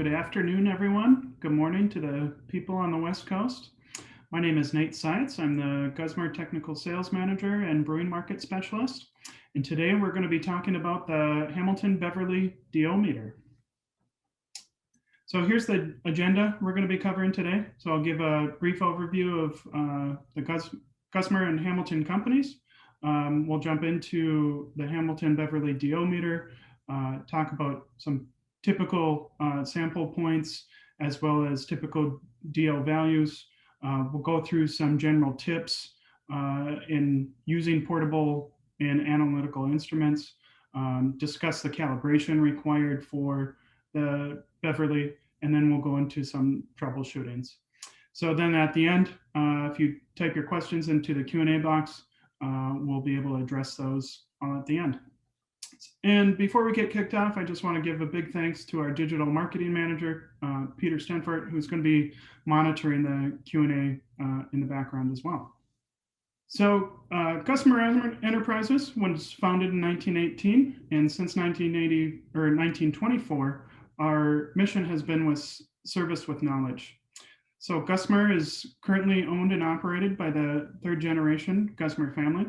good afternoon, everyone. Good morning to the people on the West Coast. My name is Nate Seitz. I'm the Guzmer Technical Sales Manager and Brewing Market Specialist. And today we're going to be talking about the Hamilton Beverly DO meter. So here's the agenda we're going to be covering today. So I'll give a brief overview of the Guzmer and Hamilton companies. We'll jump into the Hamilton Beverly DO meter, talk about some typical sample points as well as typical DO values. We'll go through some general tips in using portable and analytical instruments, discuss the calibration required for the Beverly, and then we'll go into some troubleshootings. So then at the end, if you type your questions into the Q&A box, we'll be able to address those at the end. And before we get kicked off, I just want to give a big thanks to our digital marketing manager, Peter Stenfort, who's going to be monitoring the Q&A in the background as well. So Guzmer Enterprises was founded in 1918, and since 1924, our mission has been with service with knowledge. So Guzmer is currently owned and operated by the third generation Guzmer family.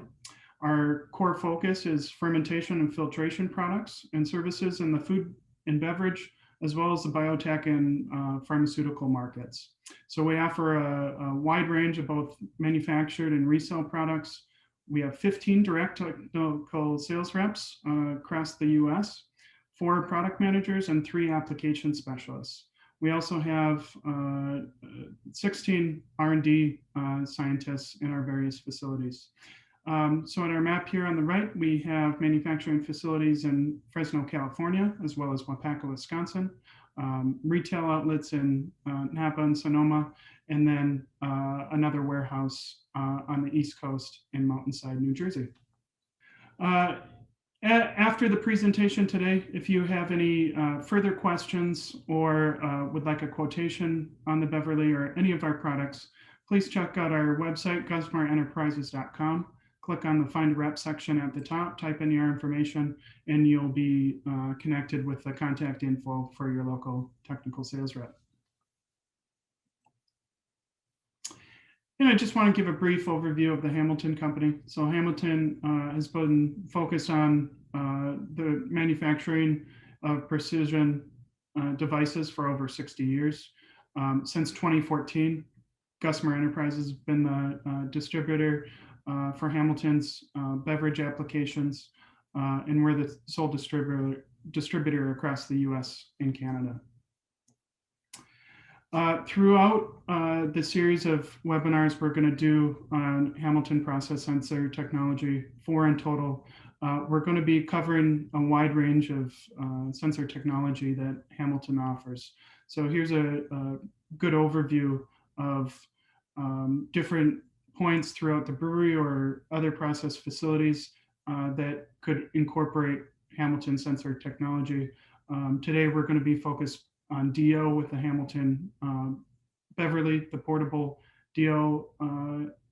Our core focus is fermentation and filtration products and services in the food and beverage, as well as the biotech and pharmaceutical markets. So we offer a wide range of both manufactured and resale products. We have 15 direct technical sales reps across the US, 4 product managers, and 3 application specialists. We also have 16 R&D scientists in our various facilities. So on our map here on the right, we have manufacturing facilities in Fresno, California, as well as Waupaca, Wisconsin, retail outlets in Napa and Sonoma, and then another warehouse on the East Coast in Mountainside, New Jersey. After the presentation today, if you have any further questions or would like a quotation on the Beverly or any of our products, please check out our website, guzmerenterprises.com. Click on the Find a Rep section at the top, type in your information, and you'll be connected with the contact info for your local technical sales rep. And I just want to give a brief overview of the Hamilton company. So Hamilton has been focused on the manufacturing of precision devices for over 60 years. Since 2014, Guzmer Enterprises has been the distributor for Hamilton's beverage applications, and we're the sole distributor across the US and Canada. Throughout the series of webinars we're going to do on Hamilton process sensor technology, 4 in total, we're going to be covering a wide range of sensor technology that Hamilton offers. So here's a good overview of different points throughout the brewery or other process facilities that could incorporate Hamilton sensor technology. Today, we're going to be focused on DO with the Hamilton Beverly, the portable DO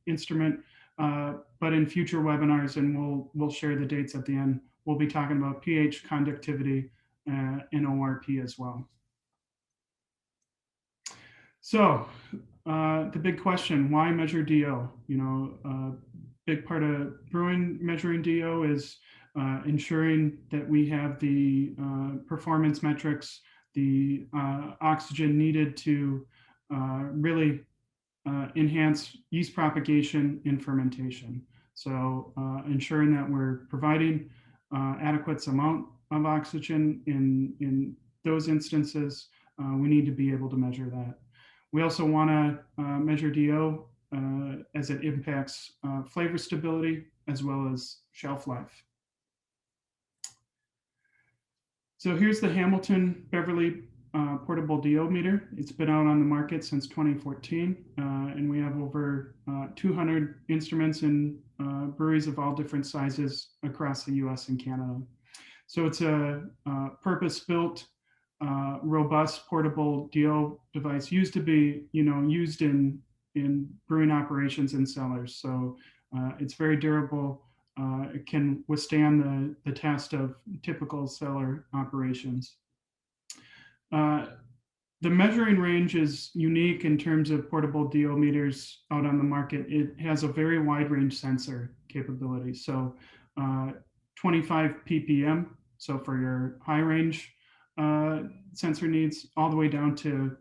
instrument. But in future webinars, and we'll share the dates at the end, we'll be talking about pH, conductivity, and ORP as well. So the big question, why measure DO? You know, a big part of brewing measuring DO is ensuring that we have the performance metrics, the oxygen needed to really enhance yeast propagation and fermentation. So ensuring that we're providing adequate amount of oxygen in those instances, we need to be able to measure that. We also want to measure DO as it impacts flavor stability as well as shelf life. So here's the Hamilton Beverly portable DO meter. It's been out on the market since 2014, and we have over 200 instruments in breweries of all different sizes across the US and Canada. So it's a purpose-built, robust portable DO device used to be, used in brewing operations and cellars. So it's very durable. It can withstand the test of typical cellar operations. the measuring range is unique in terms of portable DO meters out on the market. It has a very wide range sensor capability. So 25 ppm, so for your high range sensor needs, all the way down to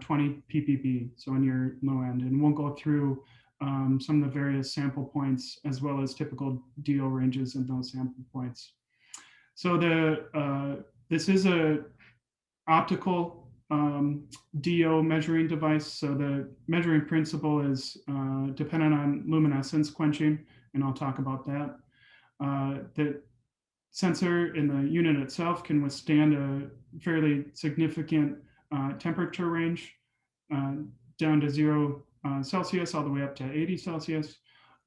20 ppb, so in your low end. And we'll go through some of the various sample points as well as typical DO ranges in those sample points. So this is a optical DO measuring device. So the measuring principle is dependent on luminescence quenching, and I'll talk about that. The sensor in the unit itself can withstand a fairly significant temperature range down to 0 Celsius all the way up to 80 Celsius,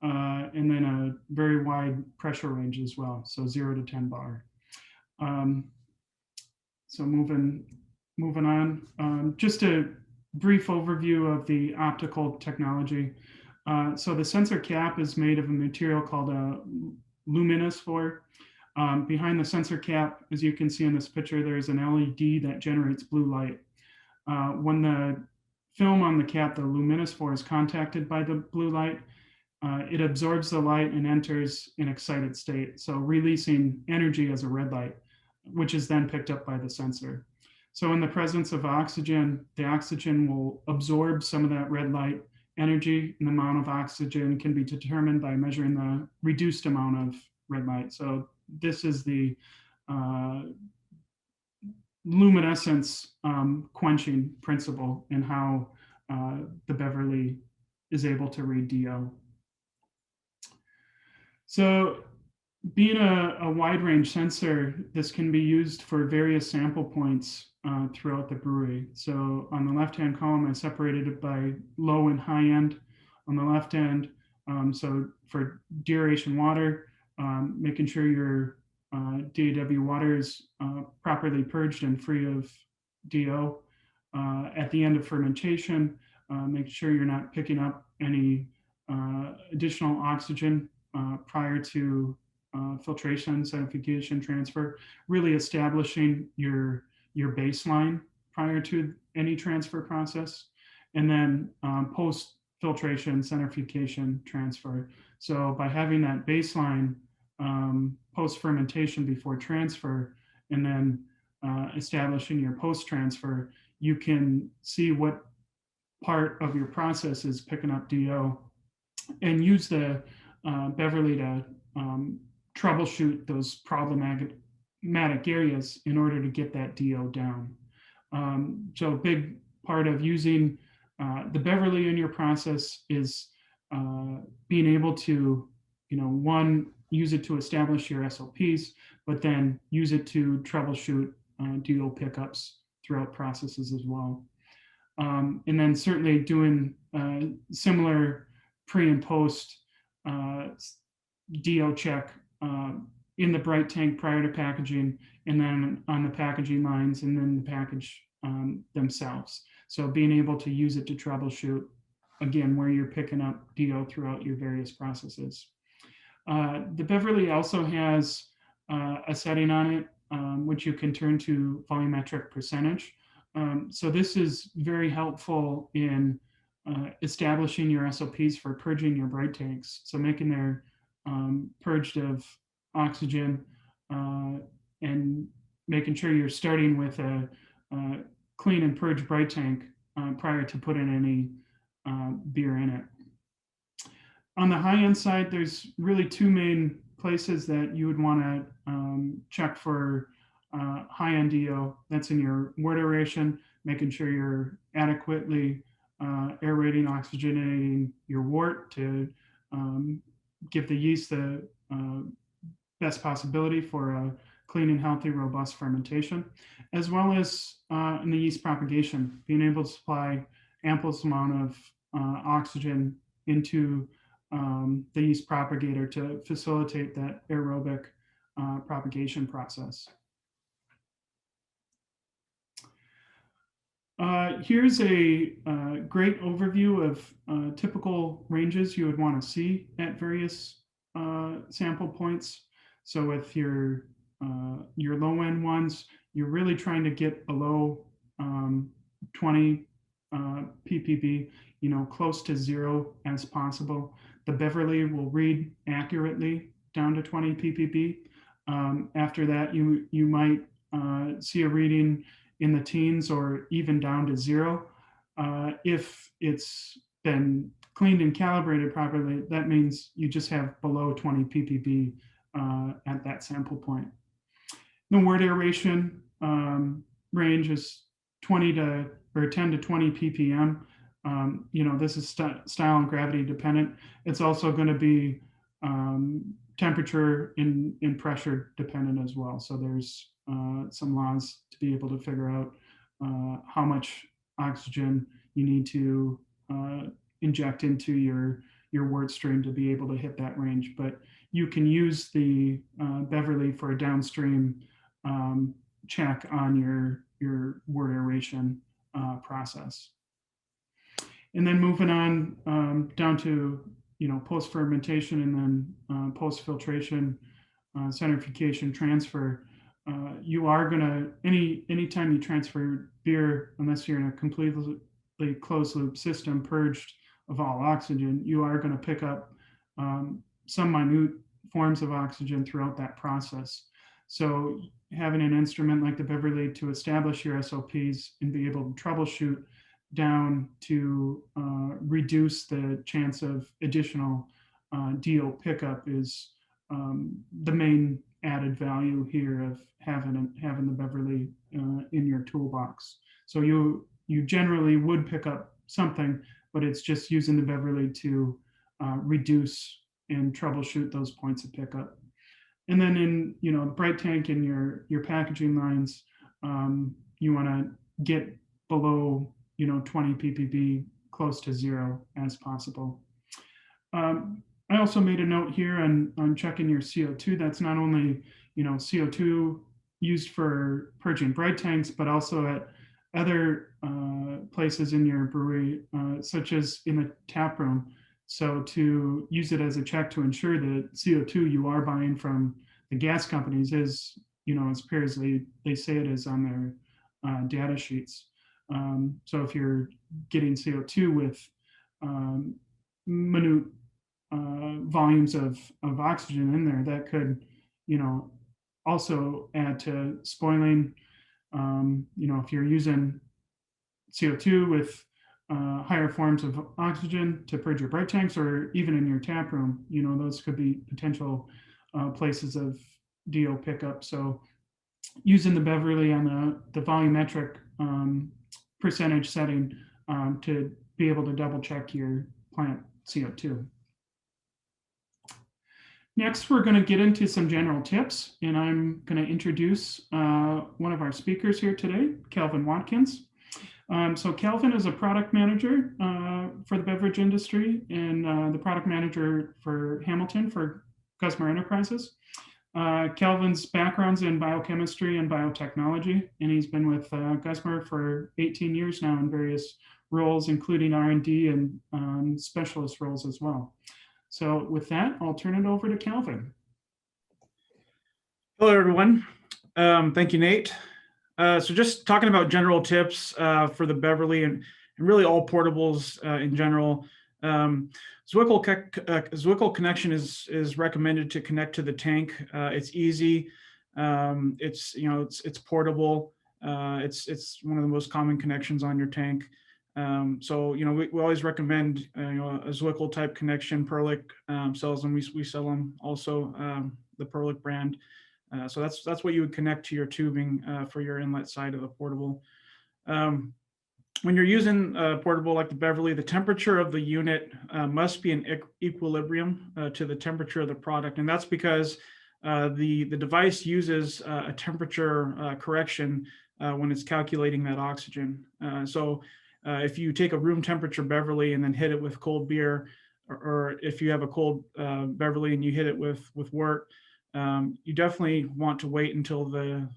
and then a very wide pressure range as well, so 0 to 10 bar. So moving on, just a brief overview of the optical technology. So the sensor cap is made of a material called a luminophore. Behind the sensor cap, as you can see in this picture, there's an LED that generates blue light. When the film on the cap, the luminophore, is contacted by the blue light, it absorbs the light and enters an excited state, so releasing energy as a red light, which is then picked up by the sensor. So in the presence of oxygen, the oxygen will absorb some of that red light energy, and the amount of oxygen can be determined by measuring the reduced amount of red light. So this is the luminescence quenching principle and how the Beverly is able to read DO. So being a wide range sensor, this can be used for various sample points throughout the brewery. So on the left-hand column, I separated it by low and high end. On the left end, so for deaeration water, making sure your DAW water is properly purged and free of DO. At the end of fermentation, make sure you're not picking up any additional oxygen prior to filtration, acidification, transfer, really establishing your baseline prior to any transfer process, and then post filtration, centrifugation, transfer. So by having that baseline post fermentation before transfer, and then establishing your post transfer, you can see what part of your process is picking up DO, and use the Beverly to troubleshoot those problematic areas in order to get that DO down. So a big part of using the Beverly in your process is being able to, one, use it to establish your SOPs, but then use it to troubleshoot DO pickups throughout processes as well. And then certainly doing similar pre and post DO check in the bright tank prior to packaging, and then on the packaging lines, and then the package themselves. So being able to use it to troubleshoot, again, where you're picking up DO throughout your various processes. The Beverly also has a setting on it, which you can turn to volumetric percentage. So this is very helpful in establishing your SOPs for purging your bright tanks. So making their purged of oxygen and making sure you're starting with a clean and purged bright tank prior to putting any beer in it. On the high end side, there's really two main places that you would want to check for high end DO. That's in your wort aeration, making sure you're adequately aerating, oxygenating your wort to give the yeast the best possibility for a clean and healthy, robust fermentation, as well as in the yeast propagation, being able to supply ample amount of oxygen into the yeast propagator to facilitate that aerobic propagation process. Here's a great overview of typical ranges you would want to see at various sample points. So with your low end ones, you're really trying to get below 20 ppb, close to 0 as possible. The Beverly will read accurately down to 20 ppb. After that, you might see a reading in the teens or even down to 0. If it's been cleaned and calibrated properly, that means you just have below 20 ppb at that sample point. The word aeration range is 20 to or 10 to 20 ppm. This is style and gravity dependent. It's also going to be temperature and pressure dependent as well. So there's some laws to be able to figure out how much oxygen you need to inject into your wort stream to be able to hit that range. But you can use the Beverly for a downstream check on your wort aeration process. And then moving on down to post fermentation and then post filtration, centrifugation, transfer. You are gonna anytime you transfer beer, unless you're in a completely closed loop system purged of all oxygen, you are going to pick up some minute forms of oxygen throughout that process. So having an instrument like the Beverly to establish your SOPs and be able to troubleshoot down to reduce the chance of additional DO pickup is the main added value here of having the Beverly in your toolbox. So you generally would pick up something, but it's just using the Beverly to reduce and troubleshoot those points of pickup. And then in the bright tank and your packaging lines, you want to get below 20 ppb, close to 0 as possible. I also made a note here on checking your CO2. That's not only CO2 used for purging bright tanks, but also at other places in your brewery, such as in the tap room. So to use it as a check to ensure that CO2 you are buying from the gas companies is, as pure as they say it is on their data sheets. So if you're getting CO2 with minute volumes of oxygen in there, that could, also add to spoiling. If you're using CO2 with higher forms of oxygen to purge your bright tanks, or even in your tap room, those could be potential places of DO pickup. So using the Beverly on the volumetric percentage setting to be able to double check your plant CO2. Next, we're going to get into some general tips, and I'm going to introduce one of our speakers here today, Calvin Watkins. So Calvin is a product manager for the beverage industry and the product manager for Hamilton for Gusmer Enterprises. Calvin's background's in biochemistry and biotechnology, and he's been with Gusmer for 18 years now in various roles, including R&D and specialist roles as well. So with that, I'll turn it over to Calvin. Hello, everyone. Thank you, Nate. So just talking about general tips for the Beverly and really all portables in general. Zwickle connection is recommended to connect to the tank. It's easy. It's portable. It's one of the most common connections on your tank. So we always recommend a Zwickle type connection. Perlick sells them. We sell them also, the Perlick brand. So that's what you would connect to your tubing for your inlet side of the portable. When you're using a portable like the Beverly, the temperature of the unit must be in equilibrium to the temperature of the product, and that's because the device uses a temperature correction when it's calculating that oxygen. So if you take a room temperature Beverly and then hit it with cold beer, or if you have a cold Beverly and you hit it with wort, you definitely want to wait until the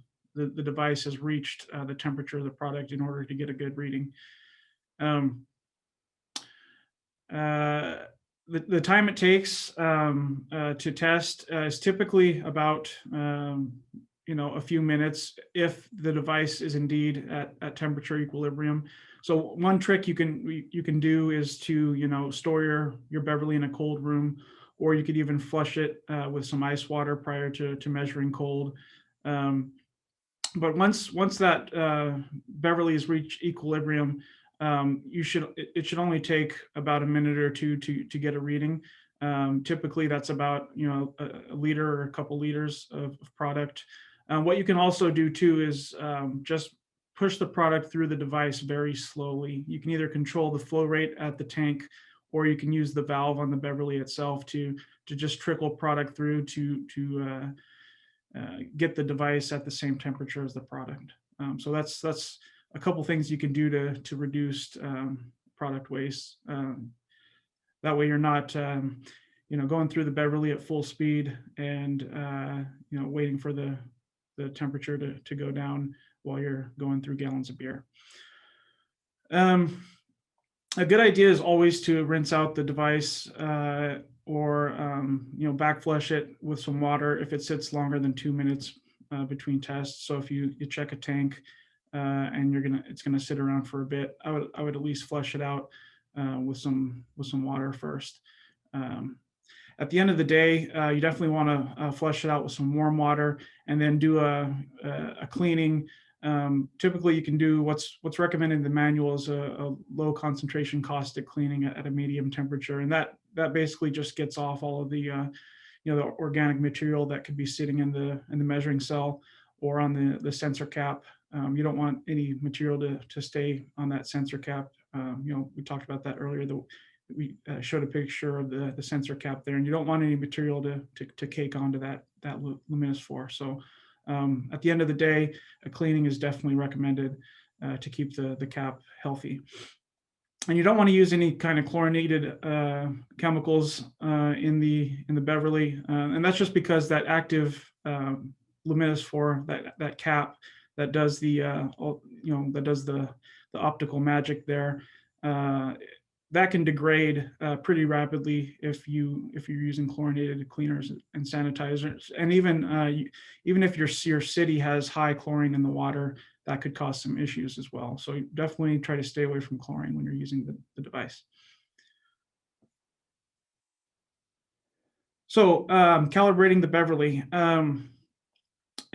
device has reached the temperature of the product in order to get a good reading. The time it takes to test is typically about a few minutes if the device is indeed at temperature equilibrium. So one trick you can do is to store your Beverly in a cold room, or you could even flush it with some ice water prior to measuring cold. Um, but once that Beverly has reached equilibrium, it should only take about a minute or two to get a reading. Typically, that's about a liter or a couple liters of product. What you can also do too is just push the product through the device very slowly. You can either control the flow rate at the tank, or you can use the valve on the Beverly itself to just trickle product through to get the device at the same temperature as the product. So that's a couple things you can do to reduce product waste. That way you're not going through the Beverly at full speed and waiting for the temperature to go down while you're going through gallons of beer. A good idea is always to rinse out the device or back flush it with some water if it sits longer than 2 minutes between tests. So if you check a tank and it's gonna sit around for a bit, I would at least flush it out with some water first. At the end of the day, you definitely want to flush it out with some warm water and then do a cleaning. Typically, you can do what's recommended in the manual is a low concentration caustic cleaning at a medium temperature, and that basically just gets off all of the the organic material that could be sitting in the measuring cell or on the sensor cap. You don't want any material to stay on that sensor cap. We talked about that earlier. We showed a picture of the sensor cap there, and you don't want any material to cake onto that luminophore. So at the end of the day, a cleaning is definitely recommended to keep the cap healthy. And you don't want to use any kind of chlorinated chemicals in the Beverly, and that's just because that active luminophore, that cap that does the optical magic there, that can degrade pretty rapidly if you're using chlorinated cleaners and sanitizers. And even if your city has high chlorine in the water, that could cause some issues as well. So definitely try to stay away from chlorine when you're using the device. So calibrating the Beverly.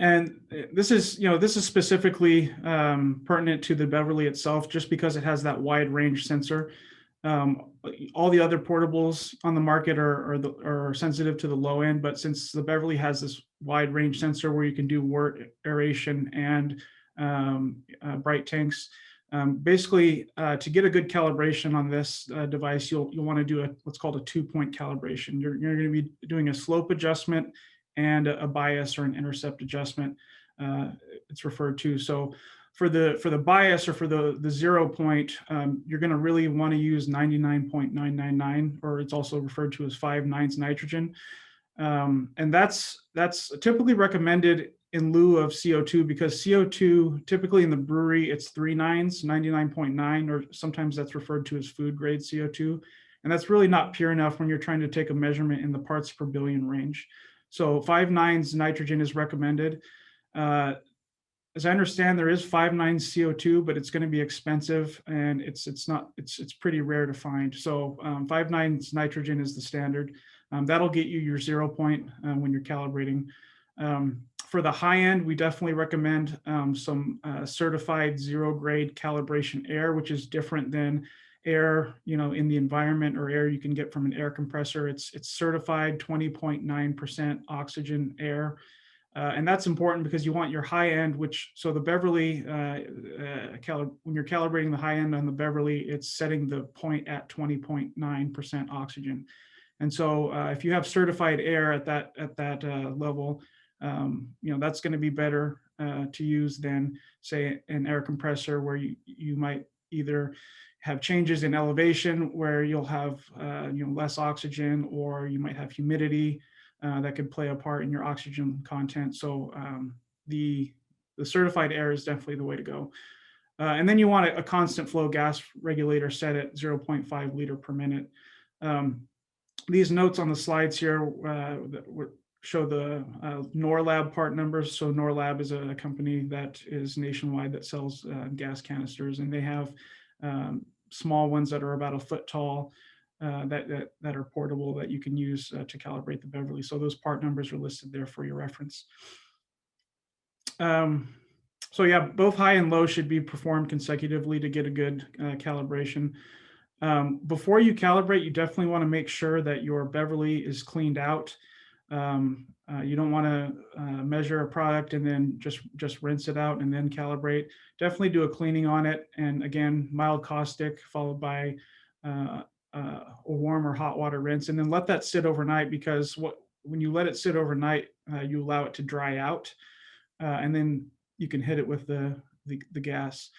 And this is specifically pertinent to the Beverly itself, just because it has that wide range sensor. All the other portables on the market are sensitive to the low end, but since the Beverly has this wide range sensor where you can do wort, aeration, and bright tanks, basically to get a good calibration on this device, you'll want to do what's called a 2-point calibration. You're going to be doing a slope adjustment and a bias or an intercept adjustment. It's referred to. So for the bias or for the 0 point, you're going to really want to use 99.999, or it's also referred to as 5 nines nitrogen. And that's typically recommended in lieu of CO2, because CO2 typically in the brewery, it's 3 nines, 99.9, or sometimes that's referred to as food grade CO2. And that's really not pure enough when you're trying to take a measurement in the parts per billion range. So 5 nines nitrogen is recommended. As I understand, there is 5 nines CO2, but it's going to be expensive, and it's pretty rare to find. So 5 nines nitrogen is the standard. That'll get you your 0 point when you're calibrating. For the high end, we definitely recommend some certified 0 grade calibration air, which is different than air, in the environment, or air you can get from an air compressor. It's certified 20.9% oxygen air. And that's important because you want your high end, so the Beverly, when you're calibrating the high end on the Beverly, it's setting the point at 20.9% oxygen. And so if you have certified air at that level, that's going to be better to use than, say, an air compressor, where you might either have changes in elevation where you'll have less oxygen, or you might have humidity that could play a part in your oxygen content. So the certified air is definitely the way to go. And then you want a constant flow gas regulator set at 0.5 liter per minute. These notes on the slides here show the NORLab part numbers. So NORLab is a company that is nationwide that sells gas canisters, and they have small ones that are about a foot tall that are portable that you can use to calibrate the Beverly. So those part numbers are listed there for your reference. So yeah, both high and low should be performed consecutively to get a good calibration. Before you calibrate, you definitely want to make sure that your Beverly is cleaned out. You don't want to measure a product and then just rinse it out and then calibrate. Definitely do a cleaning on it, and again, mild caustic followed by a warm or hot water rinse, and then let that sit overnight, because when you let it sit overnight, you allow it to dry out, and then you can hit it with the gas.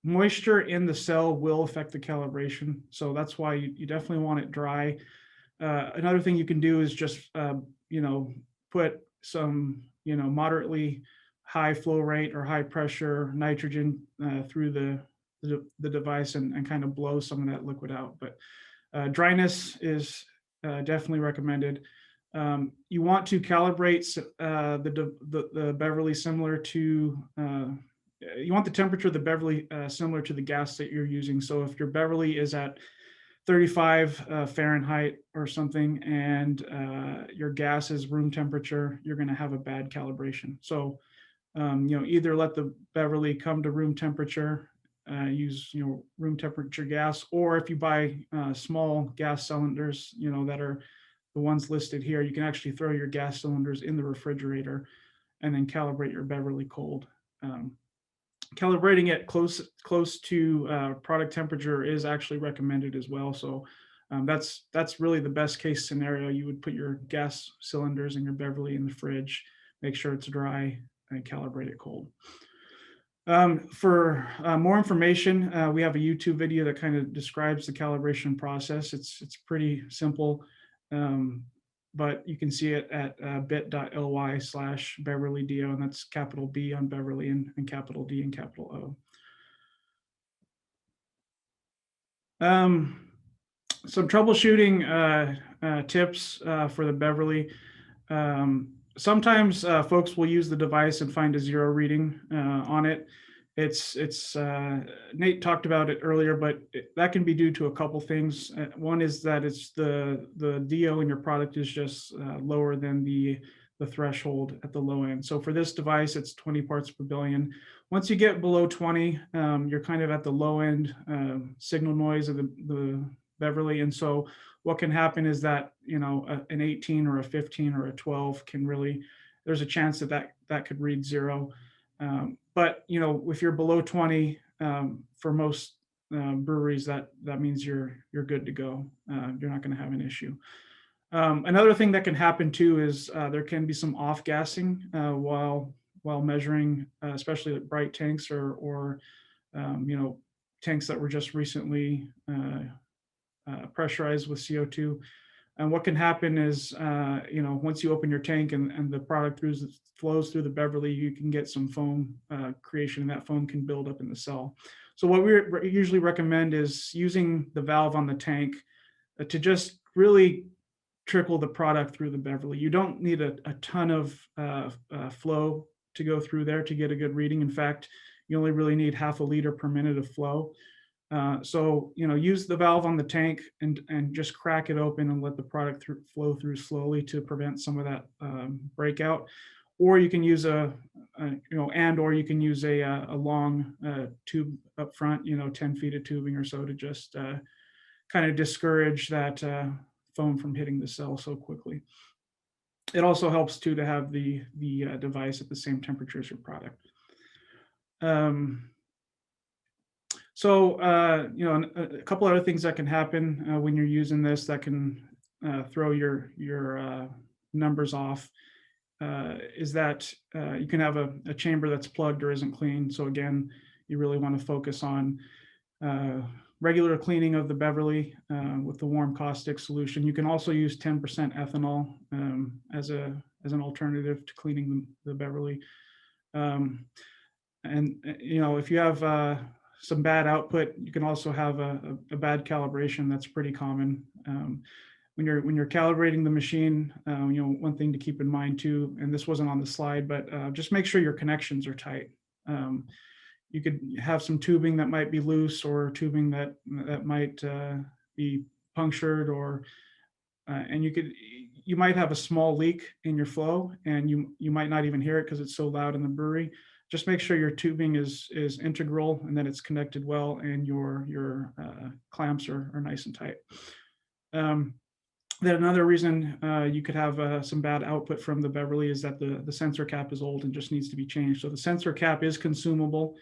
Moisture in the cell will affect the calibration, so that's why you definitely want it dry. Another thing you can do is just put some moderately high flow rate or high pressure nitrogen through the device and kind of blow some of that liquid out. But dryness is definitely recommended. You want to calibrate the Beverly similar to you want the temperature of the Beverly similar to the gas that you're using. So if your Beverly is at 35 Fahrenheit or something, and your gas is room temperature, you're going to have a bad calibration. So either let the Beverly come to room temperature, use room temperature gas, or if you buy small gas cylinders, that are the ones listed here, you can actually throw your gas cylinders in the refrigerator and then calibrate your Beverly cold. Calibrating it close to product temperature is actually recommended as well. So that's really the best case scenario. You would put your gas cylinders and your Beverly in the fridge, make sure it's dry, and calibrate it cold. For more information, we have a YouTube video that kind of describes the calibration process. It's pretty simple, but you can see it at bit.ly/Beverly DO, and that's capital B on Beverly and capital D and capital O. Some troubleshooting tips for the Beverly. Sometimes folks will use the device and find a 0 reading on it. It's Nate talked about it earlier, but that can be due to a couple things. One is that it's the DO in your product is just lower than the threshold at the low end. So for this device, it's 20 parts per billion. Once you get below 20, you're kind of at the low end signal noise of the Beverly. And so what can happen is that, an 18 or a 15 or a 12 can really, there's a chance that could read 0. But if you're below 20, for most breweries, that means you're good to go. You're not going to have an issue. Another thing that can happen too is there can be some off gassing while measuring, especially like bright tanks or tanks that were just recently pressurized with CO2. And what can happen is, once you open your tank and the product flows through the Beverly, you can get some foam creation, and that foam can build up in the cell. So what we usually recommend is using the valve on the tank to just really trickle the product through the Beverly. You don't need a ton of flow to go through there to get a good reading. In fact, you only really need half a liter per minute of flow. So use the valve on the tank and just crack it open and let the product flow through slowly to prevent some of that breakout. Or you can use or you can use a long tube up front, 10 feet of tubing or so, to just kind of discourage that foam from hitting the cell so quickly. It also helps too to have the device at the same temperature as your product. So, a couple other things that can happen when you're using this that can throw your numbers off is that you can have a chamber that's plugged or isn't clean. So again, you really want to focus on regular cleaning of the Beverly with the warm caustic solution. You can also use 10% ethanol as an alternative to cleaning the Beverly. And if you have some bad output, you can also have a bad calibration. That's pretty common. when you're calibrating the machine, you know, one thing to keep in mind too, and this wasn't on the slide, but just make sure your connections are tight. You could have some tubing that might be loose, or tubing that might be punctured, or and you might have a small leak in your flow, and you might not even hear it because it's so loud in the brewery. Just make sure your tubing is integral, and that it's connected well, and your clamps are nice and tight. Then another reason you could have some bad output from the Beverly is that the sensor cap is old and just needs to be changed. So the sensor cap is consumable.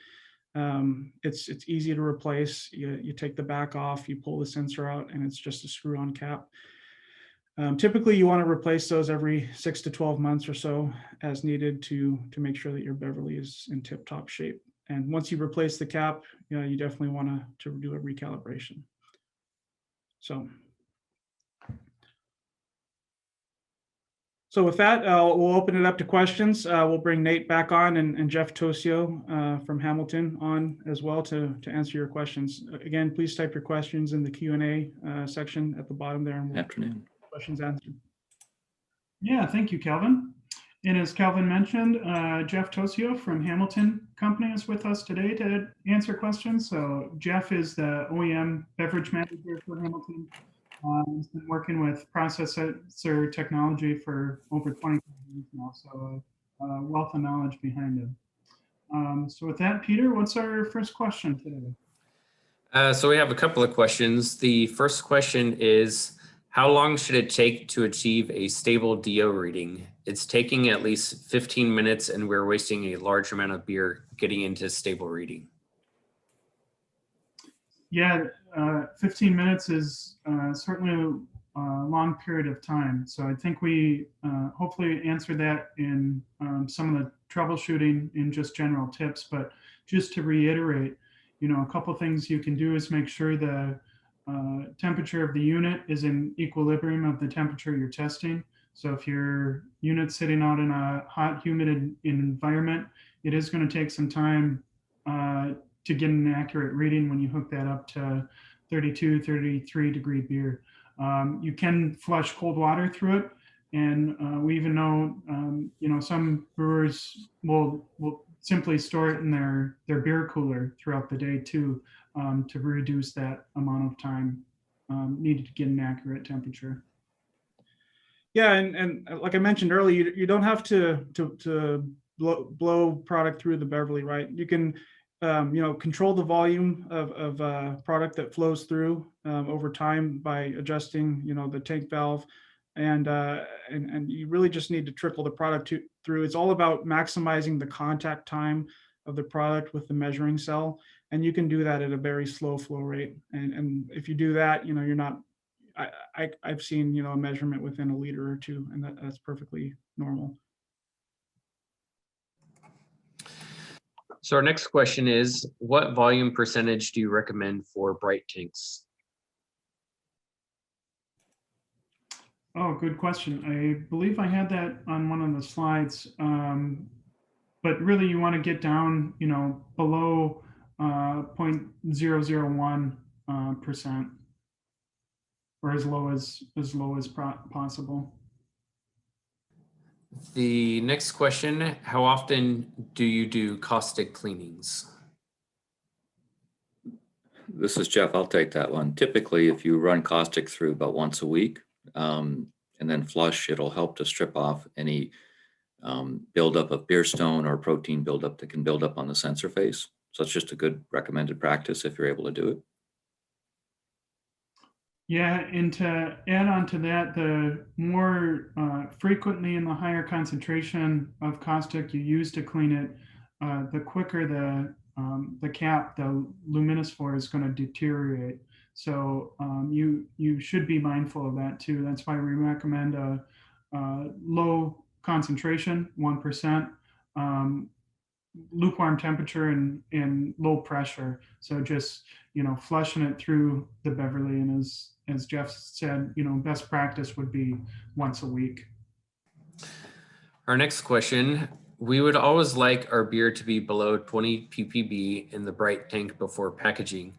It's easy to replace. You take the back off, you pull the sensor out, and it's just a screw-on cap. Typically, you want to replace those every 6 to 12 months or so as needed to make sure that your Beverly is in tip-top shape. And once you replace the cap, you definitely want to do a recalibration. So with that, we'll open it up to questions. We'll bring Nate back on, and Jeff Tosio from Hamilton on as well to answer your questions. Again, please type your questions in the Q&A section at the bottom there. And we'll Afternoon. Questions answered. Yeah, thank you, Calvin. And as Calvin mentioned, Jeff Tosio from Hamilton Company is with us today to answer questions. So Jeff is the OEM beverage manager for Hamilton. He's been working with processor technology for over 25 years now, so a wealth of knowledge behind him. So with that, Peter, what's our first question today? So we have a couple of questions. The first question is, how long should it take to achieve a stable DO reading? It's taking at least 15 minutes and we're wasting a large amount of beer getting into stable reading. Yeah, 15 minutes is certainly a long period of time. So I think we hopefully answered that in some of the troubleshooting in just general tips. But just to reiterate, a couple things you can do is make sure the temperature of the unit is in equilibrium of the temperature you're testing. So if your unit's sitting out in a hot, humid environment, it is going to take some time to get an accurate reading when you hook that up to 32, 33 degree beer. You can flush cold water through it. And we even know, some brewers will simply store it in their beer cooler throughout the day too, to reduce that amount of time needed to get an accurate temperature. Yeah, and like I mentioned earlier, you don't have to blow product through the Beverly, right? You can control the volume of product that flows through over time by adjusting, the tank valve, and you really just need to trickle the product through. It's all about maximizing the contact time of the product with the measuring cell, and you can do that at a very slow flow rate. And if you do that, you're not. I've seen a measurement within a liter or two, and that's perfectly normal. So our next question is, what volume percentage do you recommend for bright tanks? Oh, good question. I believe I had that on one of the slides, but really you want to get down, below 0.001%, or as low as possible. The next question, how often do you do caustic cleanings? This is Jeff. I'll take that one. Typically, if you run caustic through about once a week and then flush, it'll help to strip off any buildup of beer stone or protein buildup that can build up on the sensor face. So it's just a good recommended practice if you're able to do it. Yeah, and to add on to that, the more frequently and the higher concentration of caustic you use to clean it, the quicker the cap, the luminophore, is going to deteriorate. So you should be mindful of that too. That's why we recommend a low concentration, 1%, lukewarm temperature and low pressure. So just flushing it through the Beverly, and as Jeff said, best practice would be once a week. Our next question, we would always like our beer to be below 20 ppb in the bright tank before packaging.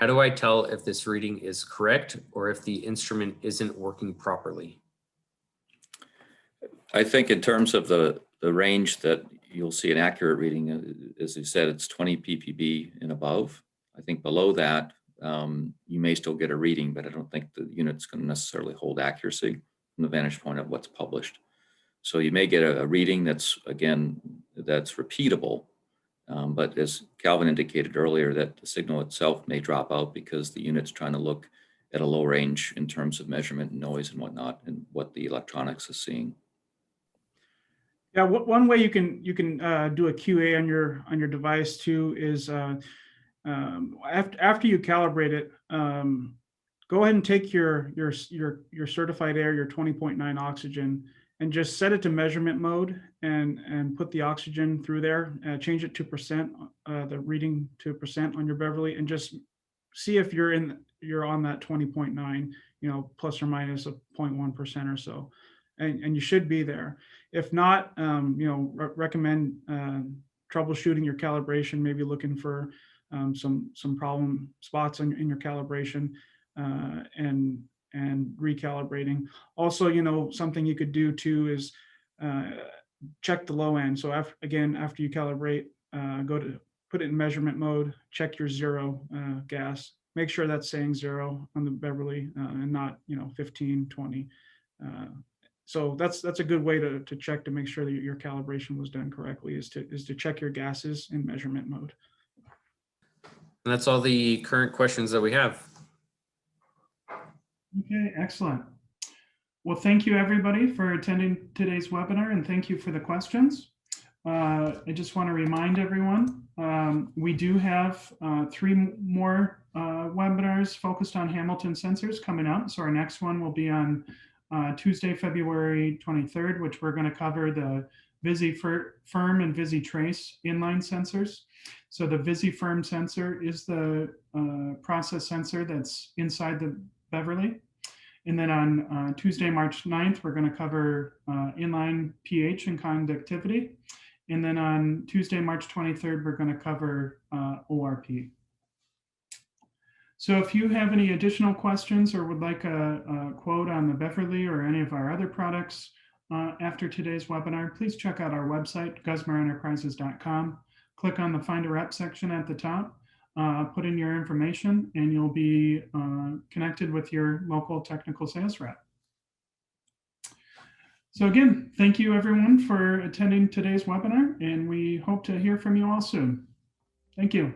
How do I tell if this reading is correct or if the instrument isn't working properly? I think in terms of the range that you'll see an accurate reading, as you said, it's 20 ppb and above. I think below that, you may still get a reading, but I don't think the unit's going to necessarily hold accuracy from the vantage point of what's published. So you may get a reading that's, again, that's repeatable, but as Calvin indicated earlier, that the signal itself may drop out because the unit's trying to look at a low range in terms of measurement and noise and whatnot, and what the electronics is seeing. Yeah, one way you can do a QA on your device too is after you calibrate it, go ahead and take your certified air, your 20.9 oxygen, and just set it to measurement mode and put the oxygen through there. Change it to percent, the reading to percent on your Beverly, and just see if you're on that 20.9, plus or minus a 0.1% or so, and you should be there. If not, recommend troubleshooting your calibration, maybe looking for some problem spots in your calibration, and recalibrating. Also, something you could do too is check the low end. So after you calibrate, put it in measurement mode, check your zero gas. Make sure that's saying 0 on the Beverly, and not 15, 20. So that's a good way to check to make sure that your calibration was done correctly, is to check your gases in measurement mode. And that's all the current questions that we have. Okay, excellent. Well, thank you everybody for attending today's webinar, and thank you for the questions. I just want to remind everyone, we do have 3 more webinars focused on Hamilton sensors coming up. So our next one will be on Tuesday, February 23rd, which we're going to cover the VisiFirm and VisiTrace inline sensors. So the VisiFirm sensor is the process sensor that's inside the Beverly. And then on Tuesday, March 9th, we're going to cover inline pH and conductivity. And then on Tuesday, March 23rd, we're going to cover ORP. So if you have any additional questions or would like a quote on the Beverly or any of our other products after today's webinar, please check out our website, gusmarenterprises.com. Click on the Find a Rep section at the top, put in your information, and you'll be connected with your local technical sales rep. So again, thank you everyone for attending today's webinar, and we hope to hear from you all soon. Thank you.